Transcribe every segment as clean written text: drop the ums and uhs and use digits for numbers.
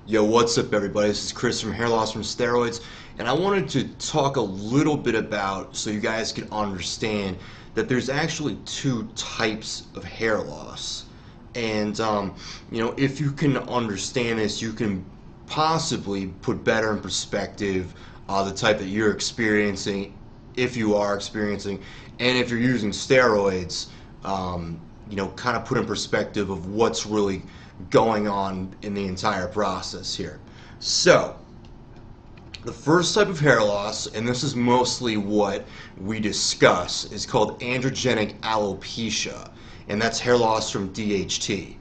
Yo, what's up, everybody? This is Chris from Hair Loss from Steroids, and I wanted to talk a little bit about so you guys can understand that there's actually two types of hair loss. And, if you can understand this, you can possibly put better in perspective the type that you're experiencing, if you are experiencing, and if you're using steroids, kind of put in perspective of what's really going on in the entire process here. So, the first type of hair loss, and this is mostly what we discuss, is called androgenic alopecia, and that's hair loss from DHT.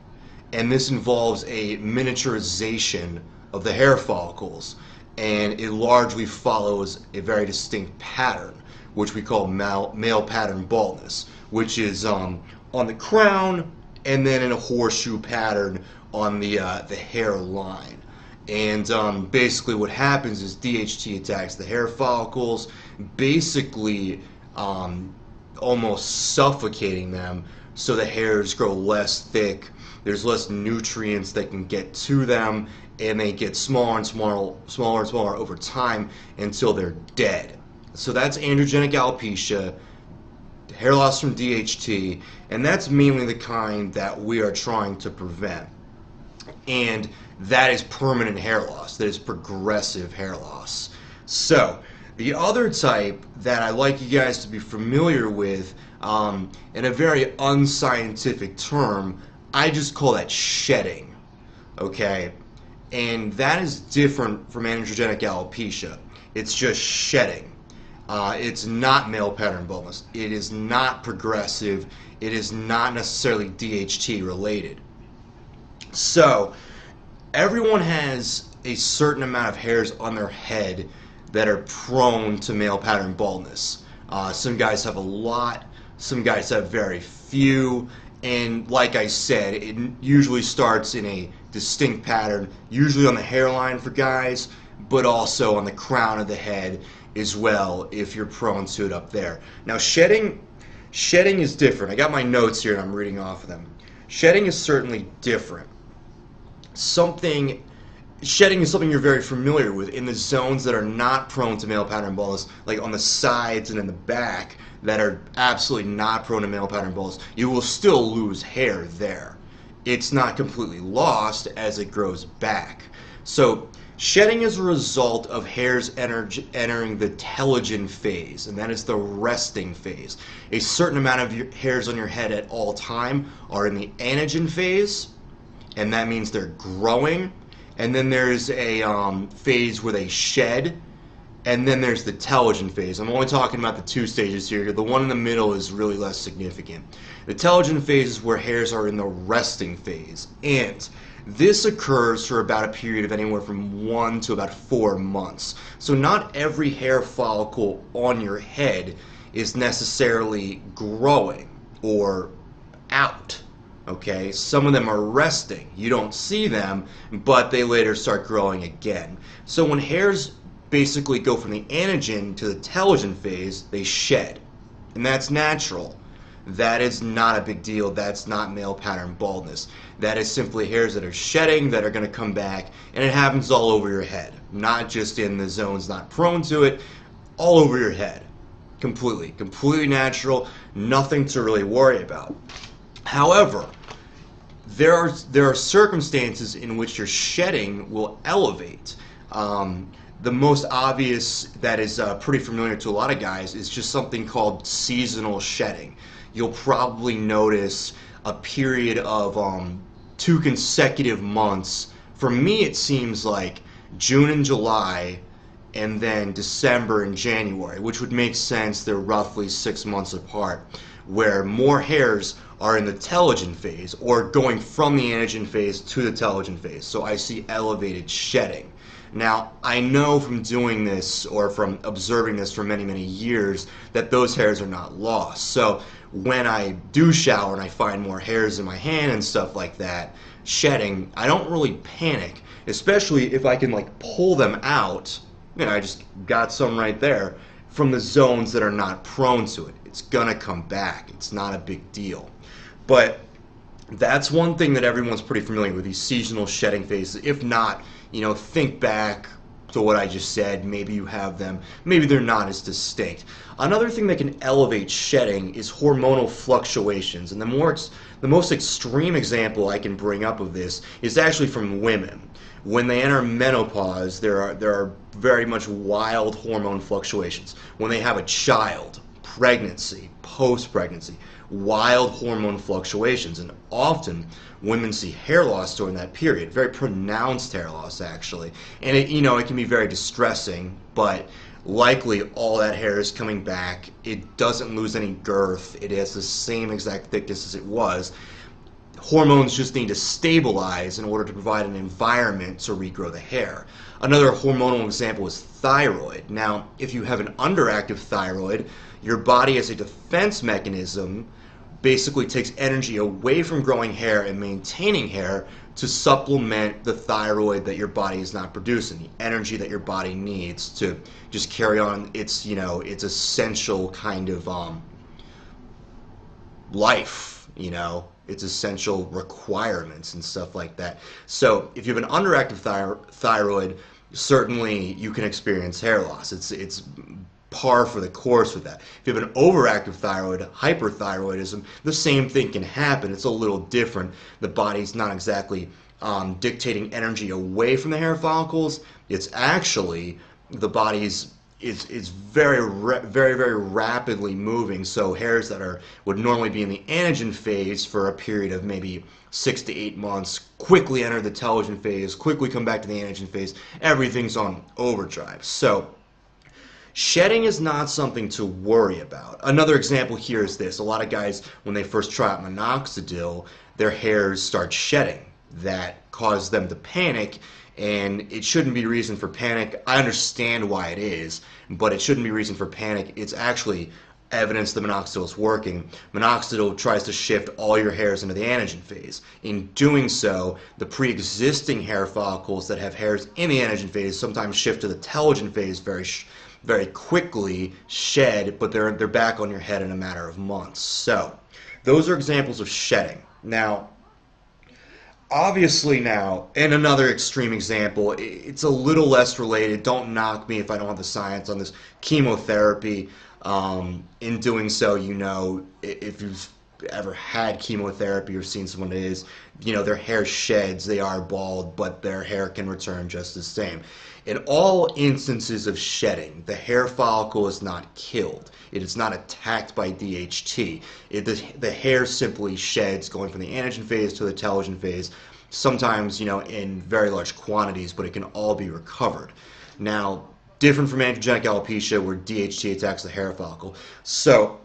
And this involves a miniaturization of the hair follicles, and it largely follows a very distinct pattern, which we call male pattern baldness, which is on the crown and then in a horseshoe pattern on the hairline. And basically what happens is DHT attacks the hair follicles, basically almost suffocating them, so the hairs grow less thick, there's less nutrients that can get to them, and they get smaller and smaller over time until they're dead. So that's androgenic alopecia, hair loss from DHT, and that's mainly the kind that we are trying to prevent. And that is permanent hair loss, that is progressive hair loss. So, the other type that I like you guys to be familiar with, in a very unscientific term, I just call that shedding, okay? And that is different from androgenic alopecia. It's just shedding. It's not male pattern baldness. It is not progressive. It is not necessarily DHT related. So, everyone has a certain amount of hairs on their head that are prone to male pattern baldness. Some guys have a lot, some guys have very few, and like I said, it usually starts in a distinct pattern, usually on the hairline for guys, but also on the crown of the head as well if you're prone to it up there. Now shedding is different. I got my notes here and I'm reading off of them. Shedding is certainly different. Shedding is something you're very familiar with in the zones that are not prone to male pattern baldness, like on the sides and in the back that are absolutely not prone to male pattern baldness. You will still lose hair there. It's not completely lost as it grows back. So shedding is a result of hairs entering the telogen phase, and that is the resting phase. A certain amount of your hairs on your head at all time are in the anagen phase, and that means they're growing. And then there's a phase where they shed, and then there's the telogen phase. I'm only talking about the two stages here. The one in the middle is really less significant. The telogen phase is where hairs are in the resting phase, and this occurs for about a period of anywhere from 1 to about 4 months. So not every hair follicle on your head is necessarily growing or out. Okay, some of them are resting. You don't see them, but they later start growing again. So when hairs basically go from the anagen to the telogen phase, they shed. And that's natural. That is not a big deal. That's not male pattern baldness. That is simply hairs that are shedding that are going to come back, and it happens all over your head. Not just in the zones not prone to it, all over your head. Completely natural, nothing to really worry about. However, there are circumstances in which your shedding will elevate. The most obvious that is pretty familiar to a lot of guys is just something called seasonal shedding. You'll probably notice a period of 2 consecutive months. For me, it seems like June and July, and then December and January, which would make sense. They're roughly 6 months apart, where more hairs are in the telogen phase, or going from the anagen phase to the telogen phase. So I see elevated shedding. Now, I know from doing this, or from observing this for many years, that those hairs are not lost. So when I do shower and I find more hairs in my hand and stuff like that, shedding, I don't really panic, especially if I can like pull them out. I just got some right there from the zones that are not prone to it. It's gonna come back. It's not a big deal. But That's one thing that everyone's pretty familiar with, these seasonal shedding phases. If not, think back to what I just said. Maybe you have them, maybe they're not as distinct. Another thing that can elevate shedding is hormonal fluctuations, and the most extreme example I can bring up of this is actually from women. When they enter menopause, there are very much wild hormone fluctuations. When they have a child, pregnancy, post-pregnancy, wild hormone fluctuations, and often women see hair loss during that period, very pronounced hair loss actually, and it can be very distressing, but likely all that hair is coming back. It doesn't lose any girth. It has the same exact thickness as it was. Hormones just need to stabilize in order to provide an environment to regrow the hair. Another hormonal example is thyroid. Now, if you have an underactive thyroid, your body as a defense mechanism basically takes energy away from growing hair and maintaining hair to supplement the thyroid that your body is not producing, the energy that your body needs to just carry on its essential kind of life, its essential requirements and stuff like that. So if you have an underactive thyroid, certainly you can experience hair loss. It's par for the course with that. If you have an overactive thyroid, hyperthyroidism, the same thing can happen. It's a little different. The body's not exactly dictating energy away from the hair follicles. It's actually the body's is very very rapidly moving. So hairs that would normally be in the anagen phase for a period of maybe 6 to 8 months quickly enter the telogen phase, quickly come back to the anagen phase. Everything's on overdrive. So shedding is not something to worry about. Another example here is this. A lot of guys, when they first try out Minoxidil, their hairs start shedding. That causes them to panic, and it shouldn't be reason for panic. I understand why it is, but it shouldn't be reason for panic. It's actually evidence that minoxidil is working. Minoxidil tries to shift all your hairs into the anagen phase. In doing so, the pre-existing hair follicles that have hairs in the anagen phase sometimes shift to the telogen phase very quickly, shed, but they're back on your head in a matter of months. So those are examples of shedding. Now, obviously now, and another extreme example, it's a little less related. Don't knock me if I don't have the science on this. Chemotherapy. In doing so, if you've ever had chemotherapy or seen someone that is, their hair sheds, they are bald, but their hair can return just the same. In all instances of shedding, the hair follicle is not killed. It is not attacked by DHT. The hair simply sheds, going from the anagen phase to the telogen phase, sometimes, in very large quantities, but it can all be recovered. Now, different from androgenic alopecia, where DHT attacks the hair follicle. So,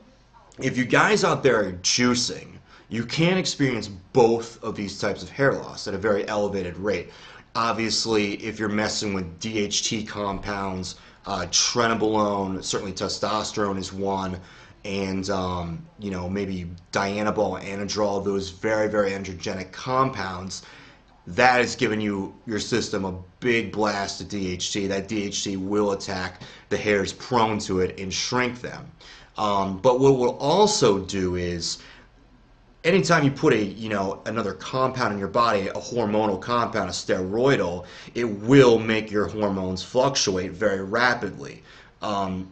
if you guys out there are juicing, you can experience both of these types of hair loss at a very elevated rate. Obviously, if you're messing with DHT compounds, trenbolone, certainly testosterone is one, and maybe dianabol, anadrol, those very, very androgenic compounds, that is giving your system a big blast of DHT. That DHT will attack the hairs prone to it and shrink them. But what we'll also do is, anytime you put another compound in your body, a hormonal compound, a steroidal, it will make your hormones fluctuate very rapidly.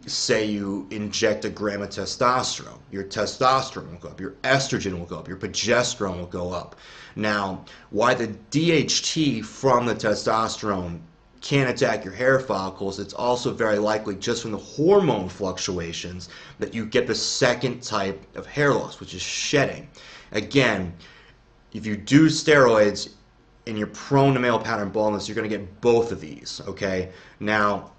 Say you inject a gram of testosterone, your testosterone will go up, your estrogen will go up, your progesterone will go up. Now, why the DHT from the testosterone can attack your hair follicles, it's also very likely just from the hormone fluctuations that you get the second type of hair loss, which is shedding. Again, if you do steroids and you're prone to male pattern baldness, you're going to get both of these, okay? Now,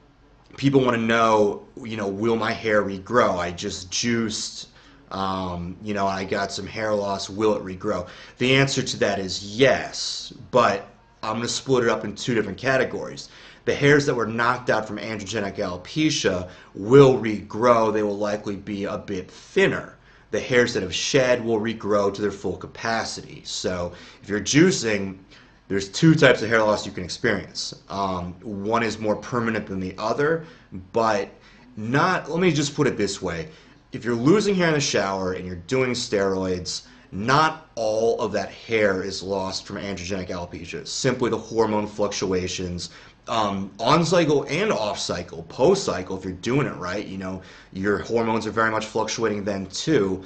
people want to know, will my hair regrow? I just juiced, I got some hair loss, will it regrow? The answer to that is yes, but I'm going to split it up in two different categories. The hairs that were knocked out from androgenic alopecia will regrow. They will likely be a bit thinner. The hairs that have shed will regrow to their full capacity. So if you're juicing, there's two types of hair loss you can experience. One is more permanent than the other, but let me just put it this way. If you're losing hair in the shower and you're doing steroids, not all of that hair is lost from androgenic alopecia. Simply the hormone fluctuations, on cycle and off cycle, post cycle, if you're doing it right, you know, your hormones are very much fluctuating then too.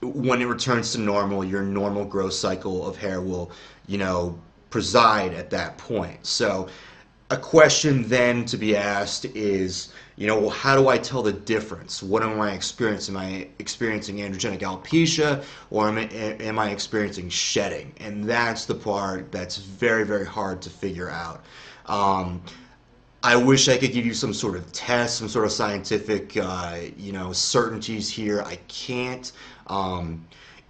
When it returns to normal, your normal growth cycle of hair will, you know, preside at that point. So a question then to be asked is, you know, well, how do I tell the difference? What am I experiencing? Am I experiencing androgenic alopecia, or am I experiencing shedding? And that's the part that's very, very hard to figure out. I wish I could give you some sort of test, some sort of scientific, you know, certainties here. I can't.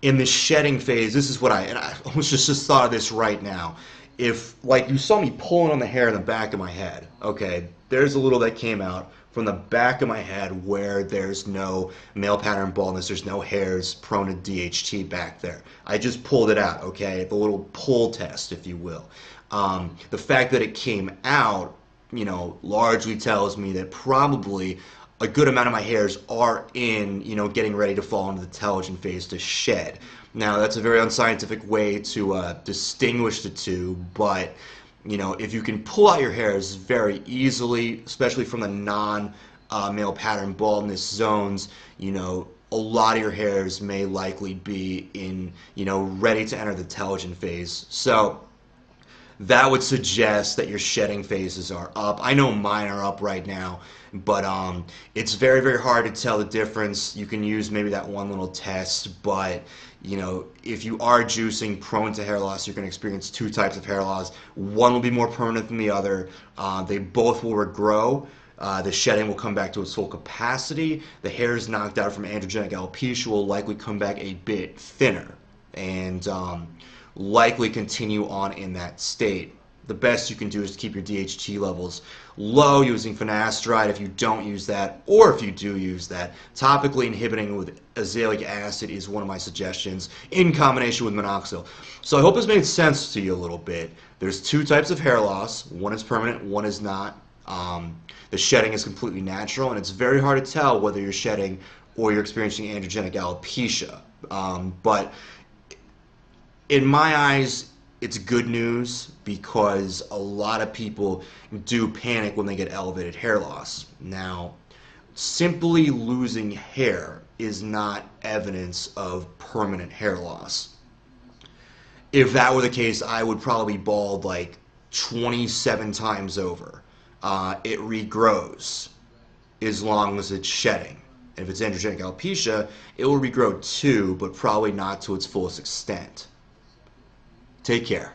In the shedding phase, this is what and I almost just thought of this right now. If, like, you saw me pulling on the hair in the back of my head, okay, there's a little that came out from the back of my head where there's no male pattern baldness, there's no hairs prone to DHT back there. I just pulled it out, okay, the little pull test, if you will. The fact that it came out, you know, largely tells me that probably a good amount of my hairs are in, you know, getting ready to fall into the telogen phase to shed. Now, that's a very unscientific way to distinguish the two, but, you know, if you can pull out your hairs very easily, especially from the non-male pattern baldness zones, you know, a lot of your hairs may likely be in, you know, ready to enter the telogen phase. So that would suggest that your shedding phases are up. I know mine are up right now, but it's very, very hard to tell the difference. You can use maybe that one little test, but you know, if you are juicing prone to hair loss, you're going to experience two types of hair loss. One will be more permanent than the other. They both will regrow. The shedding will come back to its full capacity. The hairs knocked out from androgenic alopecia will likely come back a bit thinner and likely continue on in that state. The best you can do is to keep your DHT levels low using finasteride if you don't use that, or if you do use that. Topically inhibiting with azelaic acid is one of my suggestions in combination with minoxidil. So I hope this made sense to you a little bit. There's two types of hair loss. One is permanent, one is not. The shedding is completely natural, and it's very hard to tell whether you're shedding or you're experiencing androgenic alopecia. But in my eyes, it's good news because a lot of people do panic when they get elevated hair loss. Now, simply losing hair is not evidence of permanent hair loss. If that were the case, I would probably bald like 27 times over. It regrows as long as it's shedding. And if it's androgenic alopecia, it will regrow too, but probably not to its fullest extent. Take care.